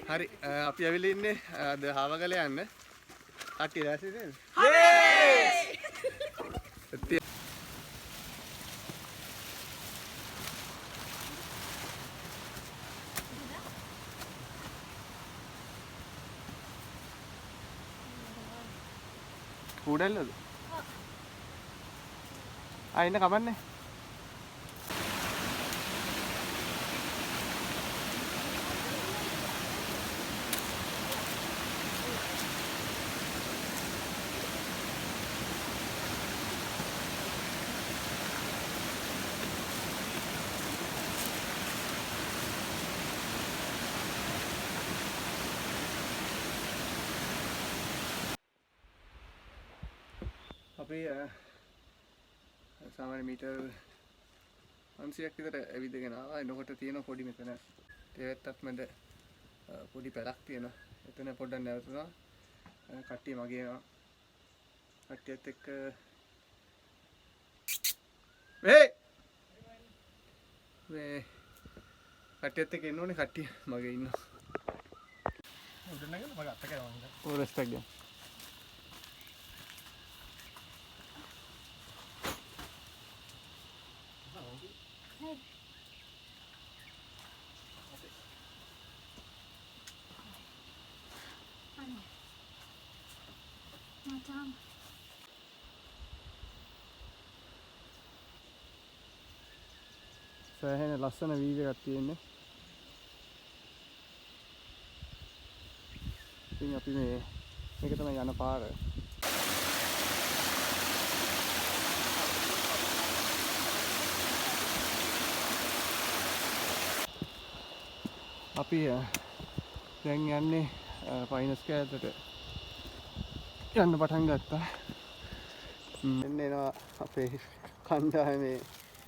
හරි අපි ඇවිල්ලා ඉන්නේ ද හාවගල යන්න. කට්ටිය දැසිද නේද? කූඩල්ලද? ඉන්න කමන්නේ. අපි සාමාන්‍ය මීටර් 500ක් විතර ඇවිදගෙන ආවා. එනකොට තියෙන පොඩි මෙතන තේවැත්තක් මැද පොඩි පැලක් තියෙනවා. එතන පොඩ්ඩක් නැවතුණා. කට්ටිය මගේ එනවා. කට්ටියත් එක්ක මේ කට්ටියත් එක්ක එන්න ඕනේ. කට්ටිය මගේ ඉන්නවා. උඩ නැගලා මගේ අත කරවන්න. ඕ රෙස්පෙක්ට් ගන්න. සෑහෙන ලස්සන වීව් එකක් තියෙන්නේ. ඉතින් අපි මේක තමයි යන පාර. අපි දැන් යන්නේ පයින්ස් කෑල්ලට යන්න පටන් ගත්තා. එන්න එනවා අපේ කණ්ඩායමේ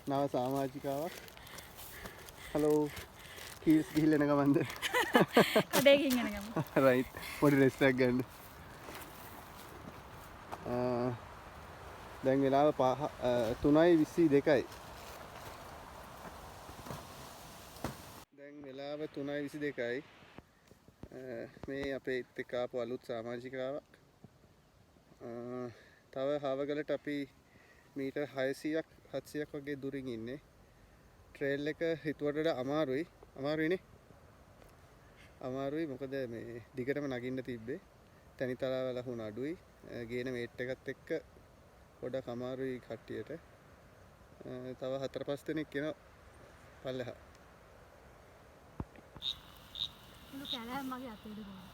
නව සමාජිකාවක්. හලෝ කීස් ගිහිල්ලා එන ගමන්ද? කඩේකින් එන ගමන්. රයිට්. පොඩි රෙස්ට් එකක් ගන්න. දැන් වෙලාව 3:22යි. දැන් වෙලාව 3:22යි. මේ අපේ එක්ක ආපු අලුත් සමාජිකාවක්. තව හාවගලට අපි මීටර් 600ක් 700ක් වගේ දුරින් ඉන්නේ. ට්‍රේල් එක හිතුවට වඩා අමාරුයිනේ. අමාරුයි මොකද මේ දිගටම නගින්න තිබ්බේ. තනිතලාව ලහුණ අඩුයි. ගේන වේට් එකත් එක්ක පොඩක් අමාරුයි කට්ටියට. තව 4-5 දෙනෙක් එනවා පල්ලෙහා. මුළු කැලෑවම මගේ අතේ දුවනවා.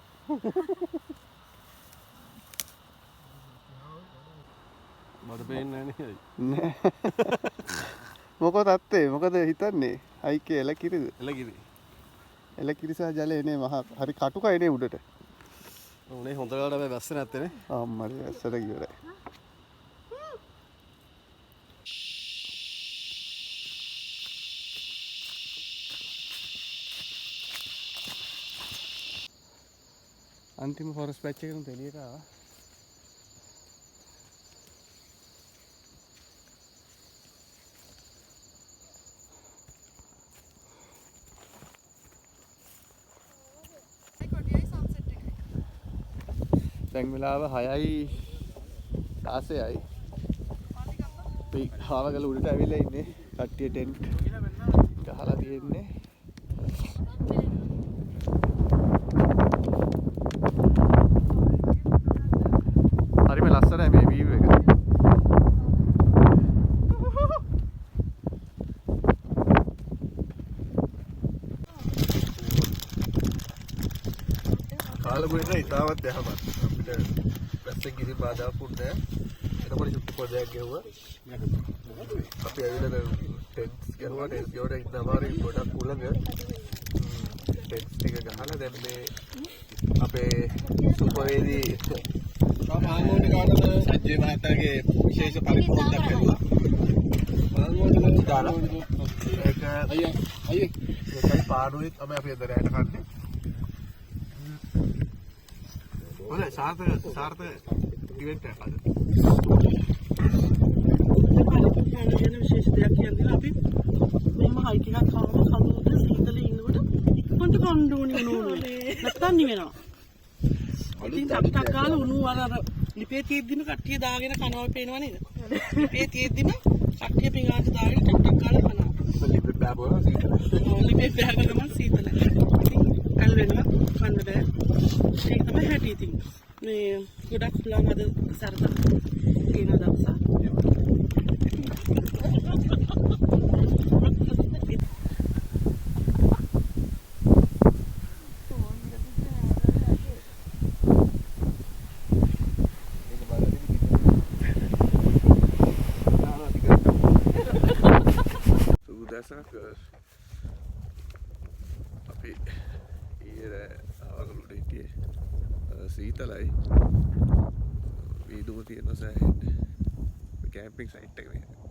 මට පේන්නේ නැහැ නේ. මොකද අත්තේ මොකද හිතන්නේ? අයිකේ එලකිරිද? එලකිරි සහ ජලය එනේ මහා හරි කටුකයි නේ උඩට. උනේ හොඳ ගාඩ අපි වැස්ස නැත්තේ නේ. අම්මරි වැස්සට ගියරයි. අන්තිම ෆොරස්ට් පැච් එකෙන් එළියට ආවා. දැන් වෙලාව 6:16යි. අපි හාවගල උඩට ඇවිල්ලා ඉන්නේ. කට්ටිය ටෙන්ට් ගහලා තියෙන්නේ. හරිම ලස්සනයි මේ වීව් එක. කාලගුණේ ඉතාමත් යහපත්. පැත්තෙන් කිසි බාධාවක් නැහැ. එතකොට චුට්ටු පොඩයක් ගෙවුවා. අපි ඇවිල්ලා ටෙන්ට්ස් ගෙවුවා. ටෙන්ට්ස් ගෙවුවට ඉන්න අමාරුයි ගොඩක් උලඟ. ටෙන්ට්ස් ටික ගහලා දැන් මේ අපේ සුපවේදී මාංගෝඩි කාටද සජ්ජේ මහතාගේ විශේෂ පරිපූර්ණයක් කරුවා. මාංගෝඩි දාලා ඒක අයියේ ඒකයි පාඩුවේ තමයි අපි අද රැට කන්නේ. හොඳයි සාර්ථක ඉවෙන්ට් එකක් අද. විශේෂ දෙයක් කියන්නේ අපි මෙහෙම හයිකින් එකක් කරනකොට කඳුලට සීතලේ ඉන්නකොට අප්පන්ට කන්න ඕනේ උණු නැත්තම් නිවෙනවා. ඉතින් ටක් ගාලා උණු අර ලිපේ තියෙද්දිම කට්ටිය දාගෙන කනවා පේනව නේද? ලිපේ තියෙද්දිම කට්ටිය පිඟාන දාගෙන ටක් ගාලා කනවා. ලිපේ බෑබෝ සීතල. ලිපේ බෑගම සීතලයි. ඉතින් කල් වෙනවා කන්න බෑ. ඒක තමයි හැටි ඉතින්. මේ ගොඩක් පුළුවන් අද සරත තියෙන දවසක්. අපි ඊයේ ආවගලුට හිටියේ සීතලයි වීදුම තියෙන සෑහෙන්න කැම්පින් සයිට් එක නේ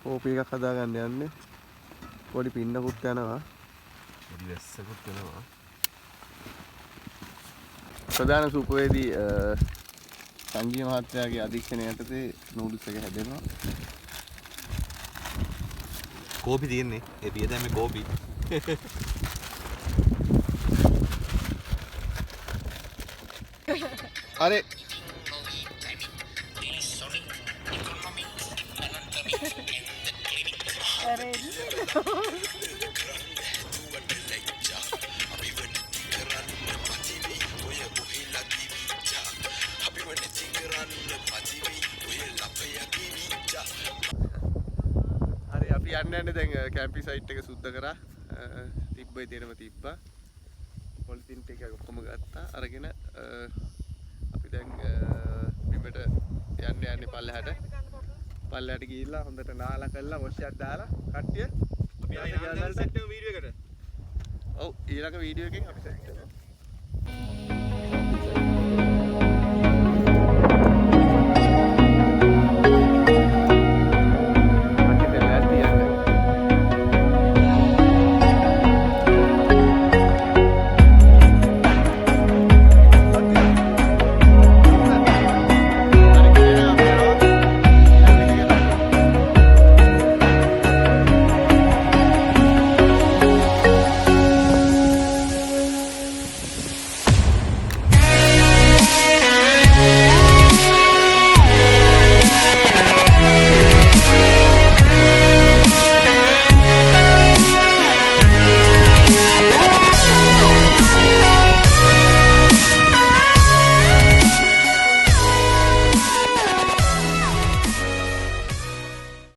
කෝපි එකක් හදාගන්න යන්නේ පොඩි පින්නකුත් යනවා පොඩි වැස්සකුත් යනවා ප්‍රධාන සූපවේදී සංගීත මහත්තයාගේ අධීක්ෂණය යටතේ නූඩල්ස් එක හැදෙනවා කෝපි තියෙන්නේ ඒ පියදැම්මේ කෝපි අරේ අපි යන්න යන්නේ දැන් කැම්පින් සයිට් එක සුද්ධ කරා තිබ්බයි තේරම තිබ්බා පොලිතින් ටික ඔක්කොම ගත්තා අරගෙන අපි දැන් බිමට යන්නේ පල්ලෙහාට ගිහිල්ලා හොඳට නාලා කරලා වොෂ් එකක් දාලා කට්ටිය අපි ආයෙ සෙට් එක වීඩියෝ එකට ඔව් ඊළඟ වීඩියෝ එකෙන් අපි සෙට් වෙනවා